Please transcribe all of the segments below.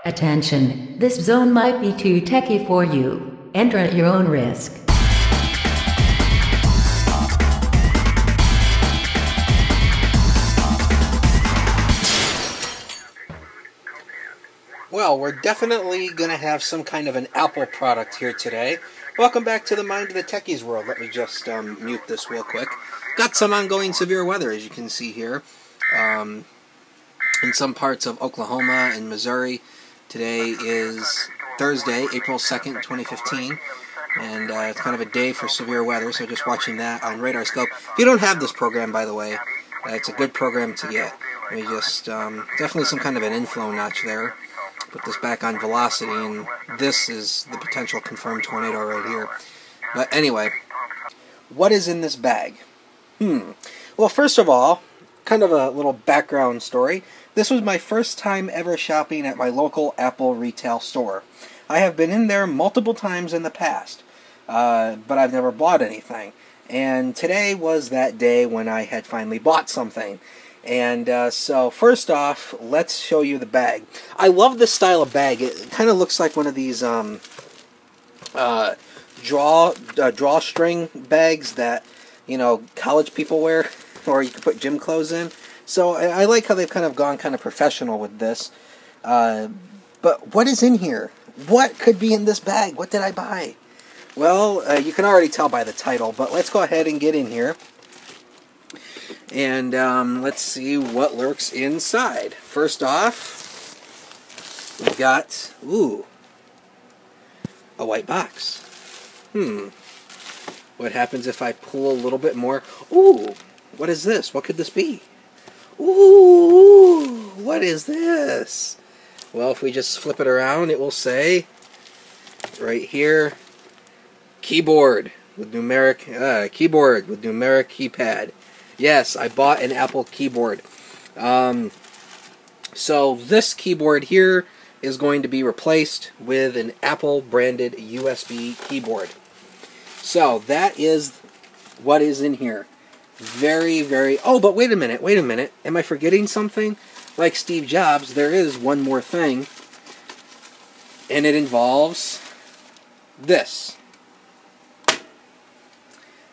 Attention, this zone might be too techy for you. Enter at your own risk. Well, we're definitely going to have some kind of an Apple product here today. Welcome back to the Mind of the Techies world. Let me just mute this real quick. Got some ongoing severe weather, as you can see here, in some parts of Oklahoma and Missouri. Today is Thursday, April 2nd, 2015, and it's kind of a day for severe weather, so just watching that on RadarScope. If you don't have this program, by the way, it's a good program to get. We just, definitely some kind of an inflow notch there. Put this back on velocity, and this is the potential confirmed tornado right here. But anyway, what is in this bag? Well, first of all, kind of a little background story. This was my first time ever shopping at my local Apple retail store. I have been in there multiple times in the past, but I've never bought anything. And today was that day when I had finally bought something. And so first off, let's show you the bag. I love this style of bag. It kind of looks like one of these drawstring bags that, you know, college people wear, or you can put gym clothes in. So I like how they've kind of gone kind of professional with this. But what is in here? What could be in this bag? What did I buy? Well, you can already tell by the title, but let's go ahead and get in here. And let's see what lurks inside. First off, we've got, a white box. What happens if I pull a little bit more? What is this? What could this be? What is this? Well, if we just flip it around, it will say, right here, keyboard with numeric keypad. Yes, I bought an Apple keyboard. So this keyboard here is going to be replaced with an Apple branded USB keyboard. So that is what is in here. Very, very... Oh, but wait a minute. Am I forgetting something? Like Steve Jobs, there is one more thing. And it involves this.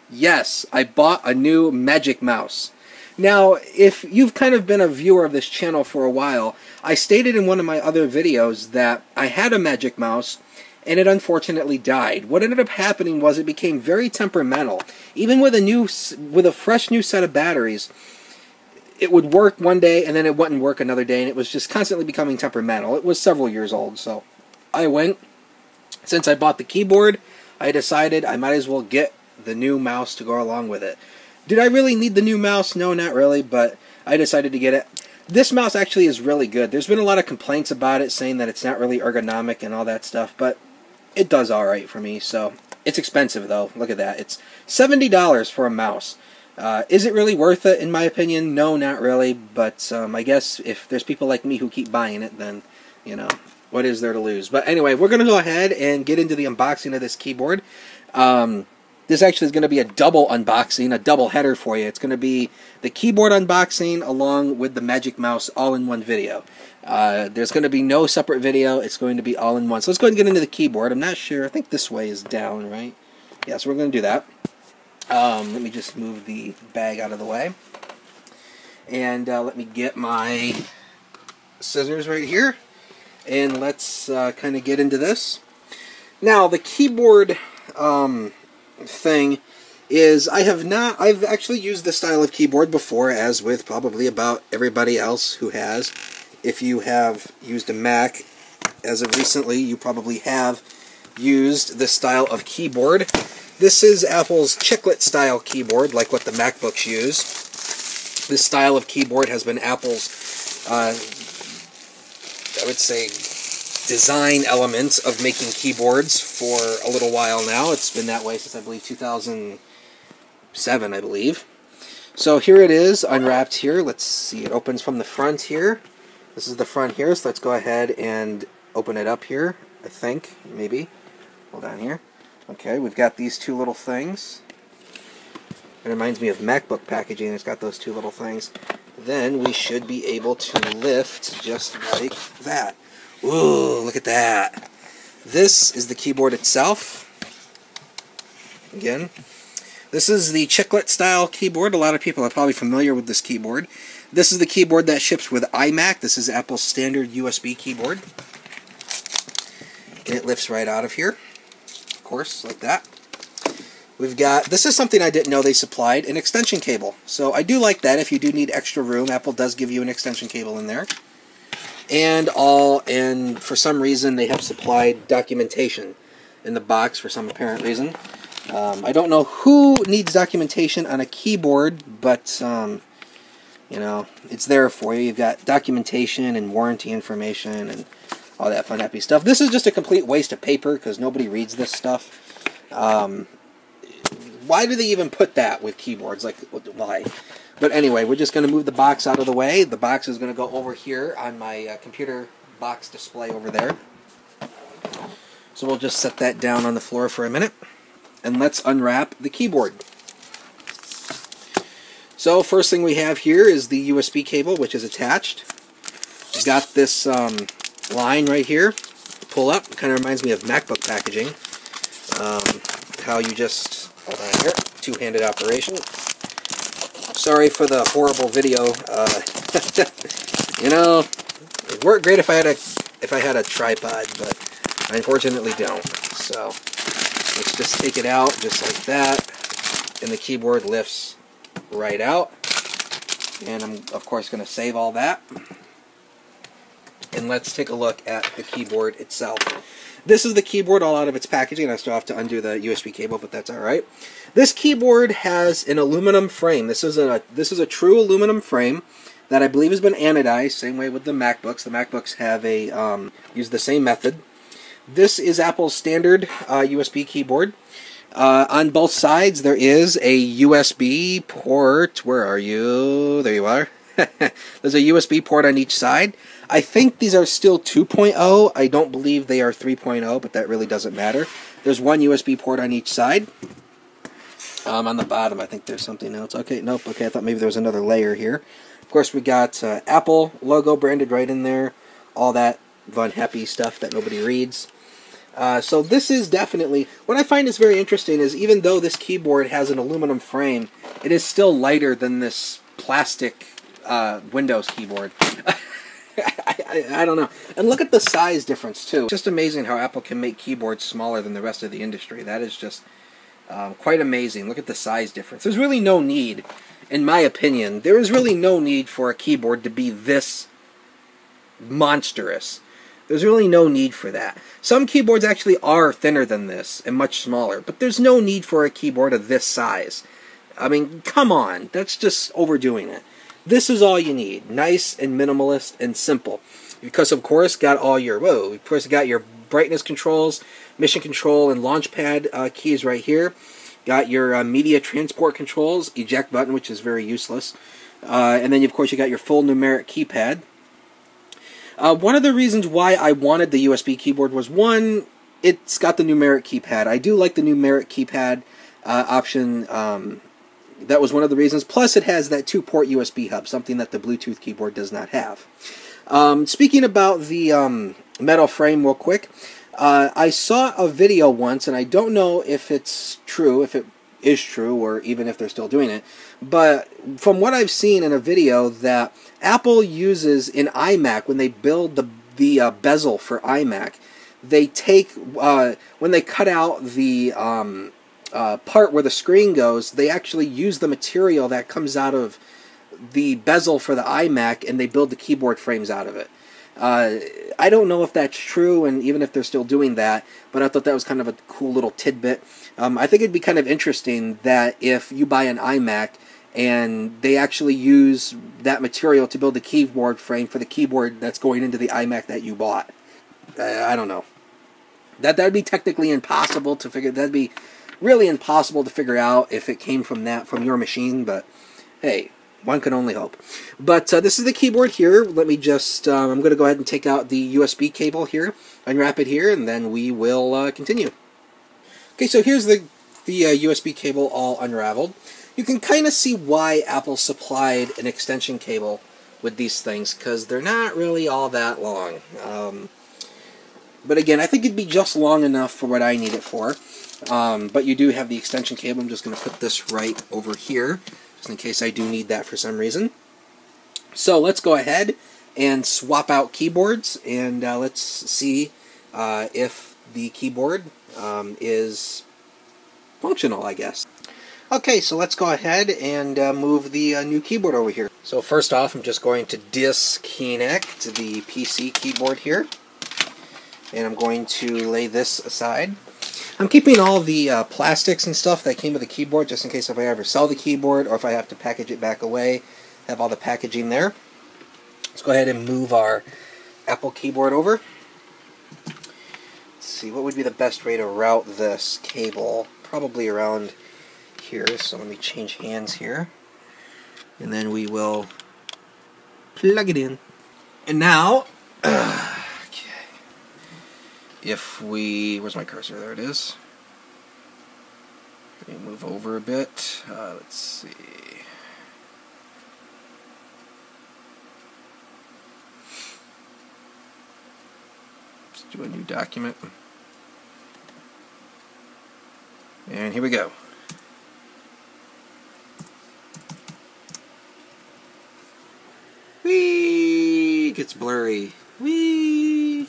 Yes, I bought a new Magic Mouse. Now, if you've kind of been a viewer of this channel for a while, I stated in one of my other videos that I had a Magic Mouse, and it unfortunately died. What ended up happening was it became very temperamental. Even with a fresh new set of batteries, it would work one day, and then it wouldn't work another day, and it was just constantly becoming temperamental. It was several years old, so since I bought the keyboard, I decided I might as well get the new mouse to go along with it. Did I really need the new mouse? No, not really, but I decided to get it. This mouse actually is really good. There's been a lot of complaints about it, saying that it's not really ergonomic and all that stuff, but it does alright for me, so it's expensive though. Look at that. It's $70 for a mouse. Is it really worth it, in my opinion? No, not really, but I guess if there's people like me who keep buying it, then, you know, what is there to lose? But anyway, we're going to go ahead and get into the unboxing of this keyboard. This actually is going to be a double unboxing, a double header for you. It's going to be the keyboard unboxing along with the Magic Mouse all in one video. There's going to be no separate video. It's going to be all in one. So let's go ahead and get into the keyboard. I'm not sure. I think this way is down, right? Yeah, so we're going to do that. Let me just move the bag out of the way. And let me get my scissors right here. And let's kind of get into this. Now, the keyboard thing is, I've actually used this style of keyboard before, as with probably about everybody else who has. If you have used a Mac as of recently, you probably have used this style of keyboard. This is Apple's chiclet style keyboard, like what the MacBooks use. This style of keyboard has been Apple's, I would say, design element of making keyboards for a little while now. It's been that way since, I believe, 2007, I believe. So here it is, unwrapped here. Let's see, it opens from the front here. This is the front here, so let's go ahead and open it up here, I think, maybe. Hold on here. Okay, we've got these two little things. It reminds me of MacBook packaging. It's got those two little things. Then we should be able to lift just like that. Ooh, look at that. This is the keyboard itself. Again, this is the chiclet style keyboard. A lot of people are probably familiar with this keyboard. This is the keyboard that ships with iMac. This is Apple's standard USB keyboard. And it lifts right out of here, of course, like that. We've got, this is something I didn't know they supplied, an extension cable. So I do like that. If you do need extra room, Apple does give you an extension cable in there. And for some reason they have supplied documentation in the box for some apparent reason. I don't know who needs documentation on a keyboard, but you know, it's there for you. You've got documentation and warranty information and all that fun happy stuff. This is just a complete waste of paper because nobody reads this stuff. Why do they even put that with keyboards? Like, why? But anyway, we're just going to move the box out of the way. The box is going to go over here on my computer box display over there. So we'll just set that down on the floor for a minute. And let's unwrap the keyboard. So first thing we have here is the USB cable, which is attached. We've got this line right here. Pull up. It kind of reminds me of MacBook packaging. How you just, hold on here, two-handed operation. Sorry for the horrible video. You know, it'd work great if I had a tripod, but I unfortunately don't. So let's just take it out just like that, and the keyboard lifts right out. And I'm of course going to save all that. And let's take a look at the keyboard itself. This is the keyboard all out of its packaging. I still have to undo the USB cable, but that's alright. This keyboard has an aluminum frame. This is a true aluminum frame that I believe has been anodized, same way with the MacBooks. The MacBooks have use the same method. This is Apple's standard USB keyboard. On both sides there is a USB port. Where are you? There you are. There's a USB port on each side. I think these are still 2.0. I don't believe they are 3.0, but that really doesn't matter. There's one USB port on each side. On the bottom, I think there's something else. Okay, nope. Okay, I thought maybe there was another layer here. Of course, we got Apple logo branded right in there. All that fun, happy stuff that nobody reads. So this is definitely, what I find is very interesting is even though this keyboard has an aluminum frame, it is still lighter than this plastic Windows keyboard. I don't know. And look at the size difference, too. Just amazing how Apple can make keyboards smaller than the rest of the industry. That is just quite amazing. Look at the size difference. There's really no need, in my opinion, there is really no need for a keyboard to be this monstrous. There's really no need for that. Some keyboards actually are thinner than this and much smaller, but there's no need for a keyboard of this size. I mean, come on. That's just overdoing it. This is all you need. Nice and minimalist and simple. Because, of course, got all your, of course, got your brightness controls, mission control, and launchpad keys right here. Got your media transport controls, eject button, which is very useless. And then, of course, you got your full numeric keypad. One of the reasons why I wanted the USB keyboard was, one, it's got the numeric keypad. I do like the numeric keypad option. That was one of the reasons. Plus, it has that 2-port USB hub, something that the Bluetooth keyboard does not have. Speaking about the metal frame real quick, I saw a video once, and I don't know if it's true, if it is true, or even if they're still doing it, but from what I've seen in a video that Apple uses in iMac, when they build the bezel for iMac, they take, when they cut out the part where the screen goes, they actually use the material that comes out of the bezel for the iMac, and they build the keyboard frames out of it. I don't know if that's true, and even if they're still doing that, but I thought that was kind of a cool little tidbit. I think it'd be kind of interesting that if you buy an iMac and they actually use that material to build the keyboard frame for the keyboard that's going into the iMac that you bought. I don't know. That'd be technically impossible to figure. That'd be really impossible to figure out if it came from your machine, but hey, one can only hope. But this is the keyboard here. Let me just, I'm going to go ahead and take out the USB cable here, unwrap it here, and then we will continue. Okay, so here's the USB cable all unraveled. You can kind of see why Apple supplied an extension cable with these things, because they're not really all that long. But again, I think it'd be just long enough for what I need it for. But you do have the extension cable. I'm just going to put this right over here, just in case I do need that for some reason. So let's go ahead and swap out keyboards, and let's see if the keyboard is functional, I guess. Okay, so let's go ahead and move the new keyboard over here. So first off, I'm just going to disconnect the PC keyboard here, and I'm going to lay this aside. I'm keeping all the plastics and stuff that came with the keyboard, just in case if I ever sell the keyboard or if I have to package it back away, have all the packaging there. Let's go ahead and move our Apple keyboard over. Let's see, what would be the best way to route this cable? Probably around here, so let me change hands here. And then we will plug it in. And now, okay, if we, where's my cursor? There it is. Let me move over a bit. Let's see. Let's do a new document. And here we go. Whee! It gets blurry. Whee!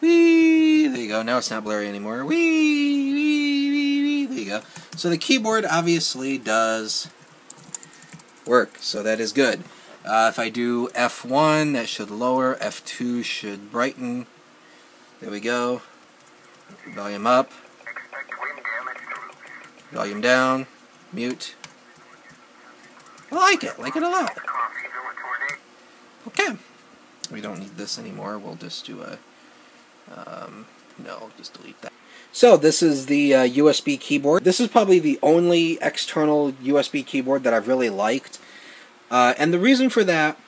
Whee! There you go. Now it's not blurry anymore. Whee! Whee! Whee! Whee! There you go. So the keyboard obviously does work, so that is good. If I do F1, that should lower. F2 should brighten. There we go. Volume up. Volume down. Mute. I like it a lot. Okay. We don't need this anymore. We'll just do a... no, just delete that. So this is the USB keyboard. This is probably the only external USB keyboard that I've really liked. And the reason for that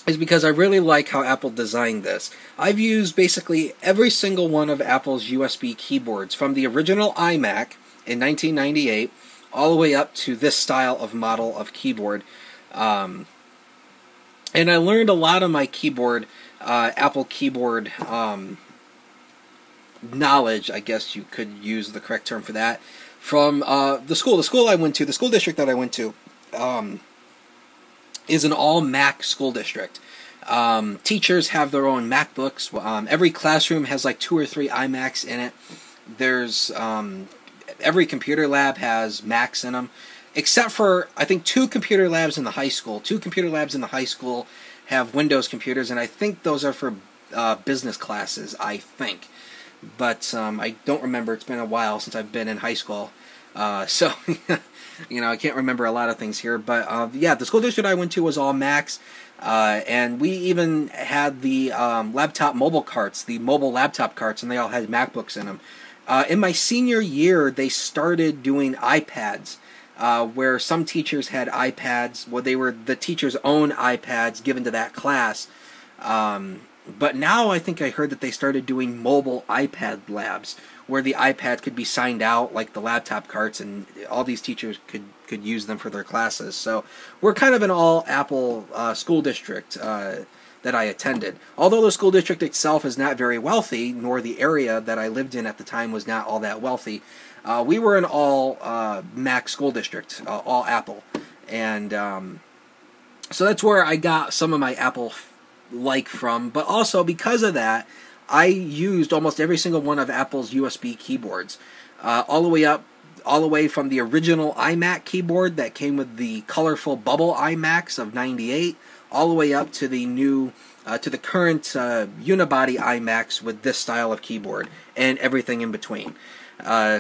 is because I really like how Apple designed this. I've used basically every single one of Apple's USB keyboards, from the original iMac in 1998 all the way up to this style of model of keyboard. And I learned a lot of my keyboard, Apple keyboard knowledge, I guess you could use the correct term for that, from the school I went to, the school district that I went to, is an all-Mac school district. Teachers have their own MacBooks. Every classroom has like 2 or 3 iMacs in it. There's every computer lab has Macs in them, except for, I think, 2 computer labs in the high school. 2 computer labs in the high school have Windows computers, and I think those are for business classes, I think. But I don't remember. It's been a while since I've been in high school. So, you know, I can't remember a lot of things here. But, yeah, the school district I went to was all Macs. And we even had the laptop mobile carts, the mobile laptop carts, and they all had MacBooks in them. In my senior year, they started doing iPads, where some teachers had iPads. Well, they were the teacher's own iPads given to that class. But now I think I heard that they started doing mobile iPad labs, where the iPad could be signed out like the laptop carts, and all these teachers could use them for their classes. So we're kind of an all-Apple school district that I attended. Although the school district itself is not very wealthy, nor the area that I lived in at the time was not all that wealthy, we were an all-Mac school district, all Apple. And so that's where I got some of my Apple-like from. But also, because of that, I used almost every single one of Apple's USB keyboards, all the way from the original iMac keyboard that came with the colorful bubble iMacs of '98, all the way up to the new, to the current unibody iMacs with this style of keyboard, and everything in between.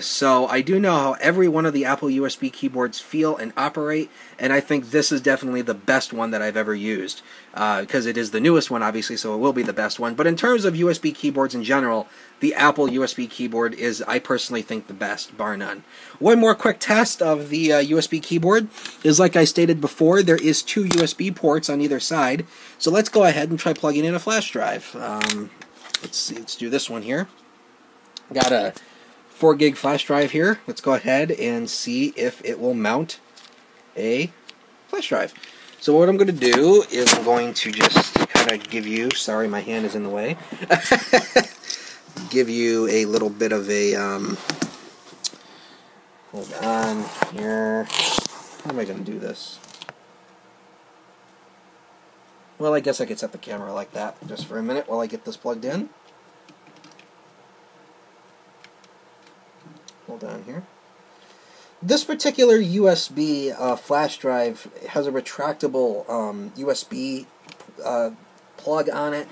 So I do know how every one of the Apple USB keyboards feel and operate, and I think this is definitely the best one that I've ever used, because it is the newest one, obviously, so it will be the best one. But in terms of USB keyboards in general, the Apple USB keyboard is, I personally think, the best, bar none. One more quick test of the USB keyboard is, like I stated before, there is 2 USB ports on either side. So let's go ahead and try plugging in a flash drive. Let's see, let's do this one here. Got a 4 gig flash drive here. Let's go ahead and see if it will mount a flash drive. So what I'm going to do is I'm going to just kind going to give you, sorry my hand is in the way, give you a little bit of a, hold on here, how am I going to do this? Well, I guess I could set the camera like that just for a minute while I get this plugged in. Hold on here. This particular USB flash drive has a retractable USB plug on it.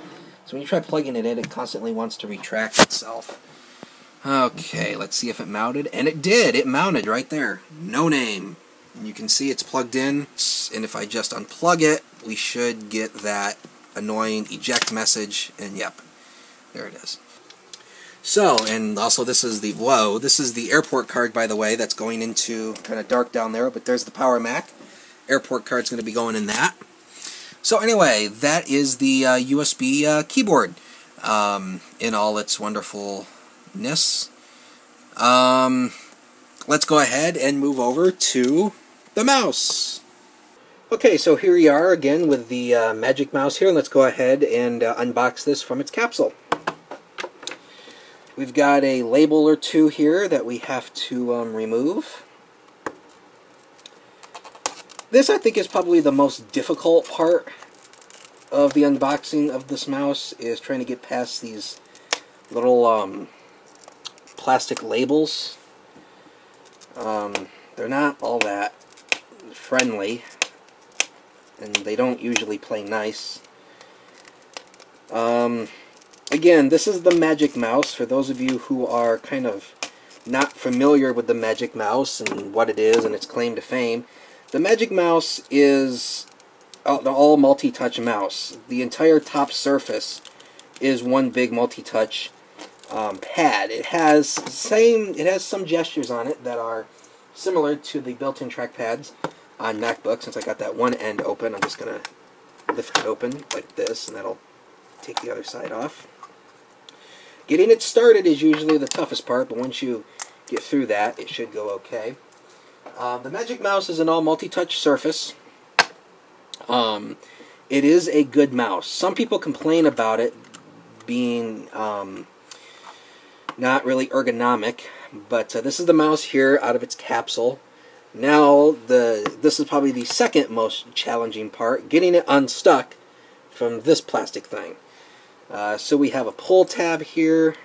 So when you try plugging it in, it constantly wants to retract itself. Okay, let's see if it mounted. And it did. It mounted right there. No name. And you can see it's plugged in. And if I just unplug it, we should get that annoying eject message. And yep, there it is. So, and also this is the, whoa, this is the airport card, by the way, that's going into, kind of dark down there, but there's the Power Mac. Airport card's going to be going in that. So anyway, that is the USB keyboard in all its wonderfulness. Let's go ahead and move over to the mouse. Okay, so here we are again with the Magic Mouse here. Let's go ahead and unbox this from its capsule. We've got a label or two here that we have to remove. This, I think, is probably the most difficult part of the unboxing of this mouse, is trying to get past these little plastic labels. They're not all that friendly, and they don't usually play nice. Again, this is the Magic Mouse. For those of you who are kind of not familiar with the Magic Mouse and what it is and its claim to fame, the Magic Mouse is an all multi-touch mouse. The entire top surface is one big multi-touch pad. It has some gestures on it that are similar to the built-in trackpads on MacBook. Since I got that one end open, I'm just going to lift it open like this, and that'll take the other side off. Getting it started is usually the toughest part, but once you get through that, it should go okay. The Magic Mouse is an all multi-touch surface. It is a good mouse. Some people complain about it being not really ergonomic, but this is the mouse here out of its capsule. Now, this is probably the second most challenging part, getting it unstuck from this plastic thing. So we have a pull tab here,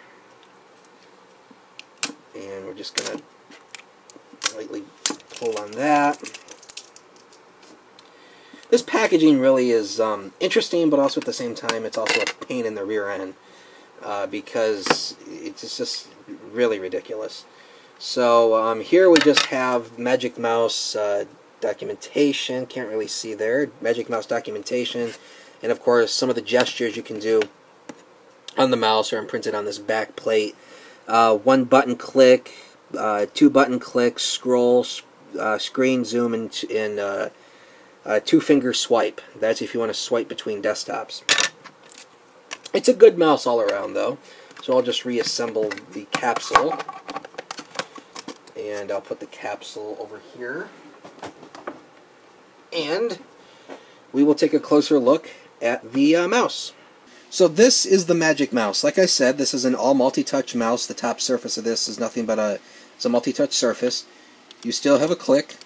and we're just going to lightly pull on that. This packaging really is interesting, but also at the same time it's also a pain in the rear end, because it's just really ridiculous. So here we just have Magic Mouse documentation, can't really see there, Magic Mouse documentation, and of course some of the gestures you can do on the mouse are imprinted on this back plate. One button click, two button clicks, scroll, screen zoom, and two-finger swipe. That's if you want to swipe between desktops. It's a good mouse all around, though. So I'll just reassemble the capsule. And I'll put the capsule over here. And we will take a closer look at the mouse. So this is the Magic Mouse. Like I said, this is an all multi-touch mouse. The top surface of this is nothing but a multi-touch surface. You still have a click.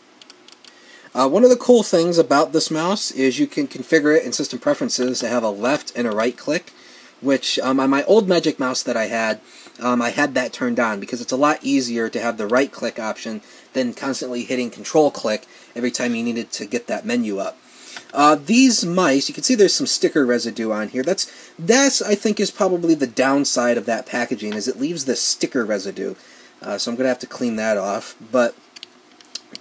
One of the cool things about this mouse is you can configure it in system preferences to have a left and a right click, which on my old Magic Mouse that I had that turned on because it's a lot easier to have the right click option than constantly hitting control click every time you needed to get that menu up. These mice, you can see there's some sticker residue on here. That's I think is probably the downside of that packaging, is it leaves this sticker residue. So I'm going to have to clean that off. But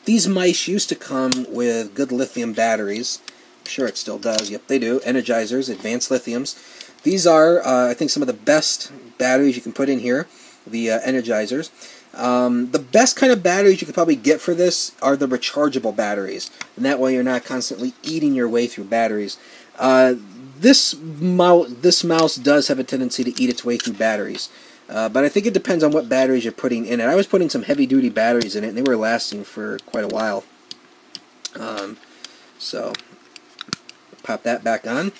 these mice used to come with good lithium batteries. I'm sure it still does. Yep, they do. Energizers, advanced lithiums. These are, I think, some of the best batteries you can put in here, the Energizers. The best kind of batteries you could probably get for this are the rechargeable batteries, and that way you're not constantly eating your way through batteries. This mouse does have a tendency to eat its way through batteries, but I think it depends on what batteries you're putting in it. I was putting some heavy-duty batteries in it, and they were lasting for quite a while. So, pop that back on.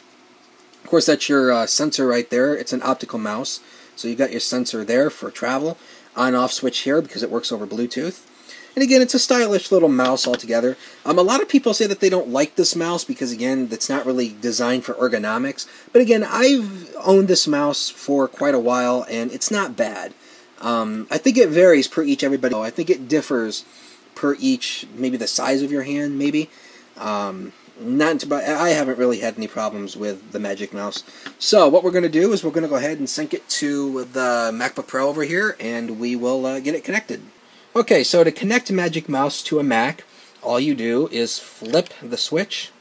Of Of course, that's your sensor right there. It's an optical mouse, so you got your sensor there for travel. On-off switch here because it works over Bluetooth. And again, it's a stylish little mouse altogether. A lot of people say that they don't like this mouse because, again, it's not really designed for ergonomics. But again, I've owned this mouse for quite a while, and it's not bad. I think it varies per each everybody. I think it differs per each, maybe the size of your hand, maybe. But I haven't really had any problems with the Magic Mouse. So what we're going to do is we're going to go ahead and sync it to the MacBook Pro over here, and we will get it connected. Okay, so to connect Magic Mouse to a Mac, all you do is flip the switch.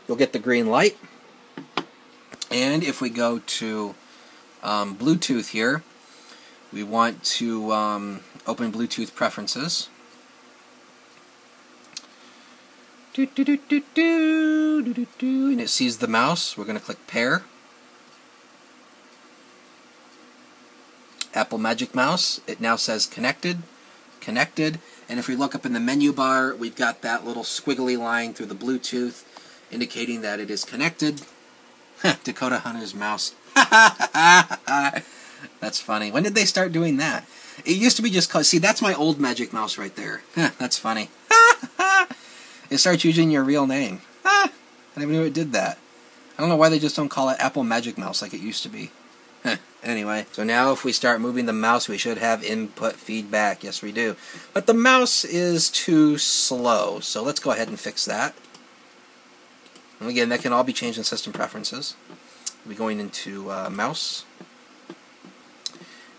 You'll get the green light. And if we go to Bluetooth here, we want to open Bluetooth preferences. And it sees the mouse. We're going to click pair. Apple Magic Mouse. It now says connected. Connected. And if we look up in the menu bar, we've got that little squiggly line through the Bluetooth indicating that it is connected. Dakota Hunter's mouse. That's funny. When did they start doing that? It used to be just called... See, that's my old Magic Mouse right there. That's funny. It starts using your real name. I never knew it did that. I don't know why they just don't call it Apple Magic Mouse like it used to be. Anyway, so now if we start moving the mouse, we should have input feedback. Yes, we do. But the mouse is too slow, so let's go ahead and fix that. And again, that can all be changed in system preferences. We'll be going into mouse.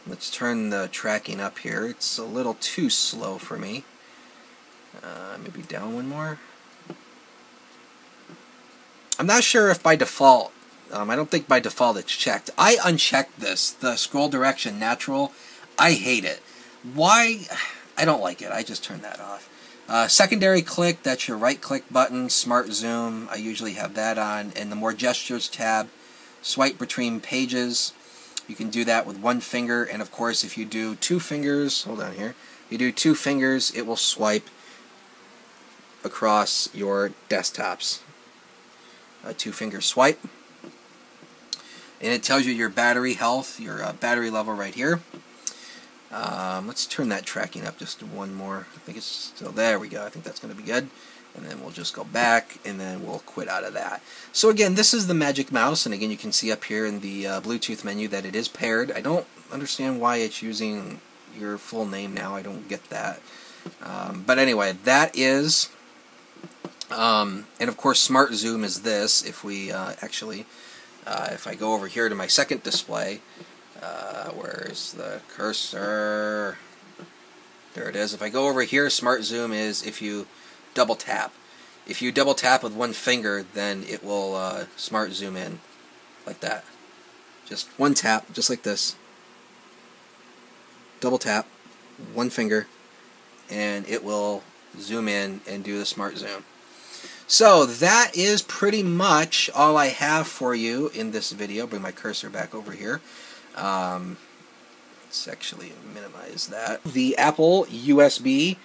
Let's turn the tracking up here. It's a little too slow for me. Maybe down one more. I'm not sure if by default, I don't think by default it's checked. I unchecked this, the scroll direction natural. I hate it. Why? I don't like it. I just turned that off. Secondary click, that's your right click button. Smart zoom, I usually have that on. And the more gestures tab, swipe between pages. You can do that with one finger. And of course, if you do two fingers, hold on here. If you do two fingers, it will swipe across your desktops. A two-finger swipe. And it tells you your battery health, your battery level right here. Let's turn that tracking up just one more. I think it's still there. We go. I think that's going to be good. And then we'll just go back, and then we'll quit out of that. So again, this is the Magic Mouse, and again, you can see up here in the Bluetooth menu that it is paired. I don't understand why it's using your full name now. I don't get that. But anyway, that is... and of course, Smart Zoom is this. If we if I go over here to my second display, where's the cursor? There it is. If I go over here, Smart Zoom is if you double tap. If you double tap with one finger, then it will Smart Zoom in like that. Just one tap, just like this. Double tap, one finger, and it will zoom in and do the Smart Zoom. So that is pretty much all I have for you in this video. Bring my cursor back over here. Let's actually minimize that. The Apple USB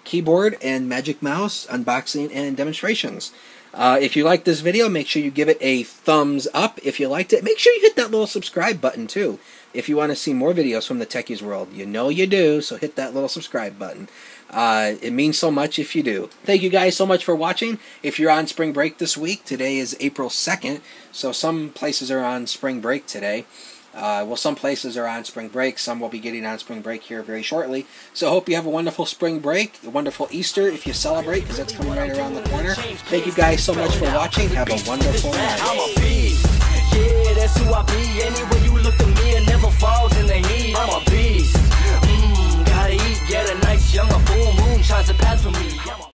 keyboard and Magic Mouse unboxing and demonstrations. If you like this video, make sure you give it a thumbs up. If you liked it, make sure you hit that little subscribe button too. If you want to see more videos from the Techies World, you know you do, so hit that little subscribe button. It means so much if you do. Thank you guys so much for watching. If you're on spring break this week, today is April 2nd, so some places are on spring break today. Well, some places are on spring break. Some will be getting on spring break here very shortly. So hope you have a wonderful spring break, a wonderful Easter if you celebrate, because that's coming right around the corner. Thank you guys so much for watching. Have a wonderful night. Yeah, that's who I be. Anyway, you look at me and never fall.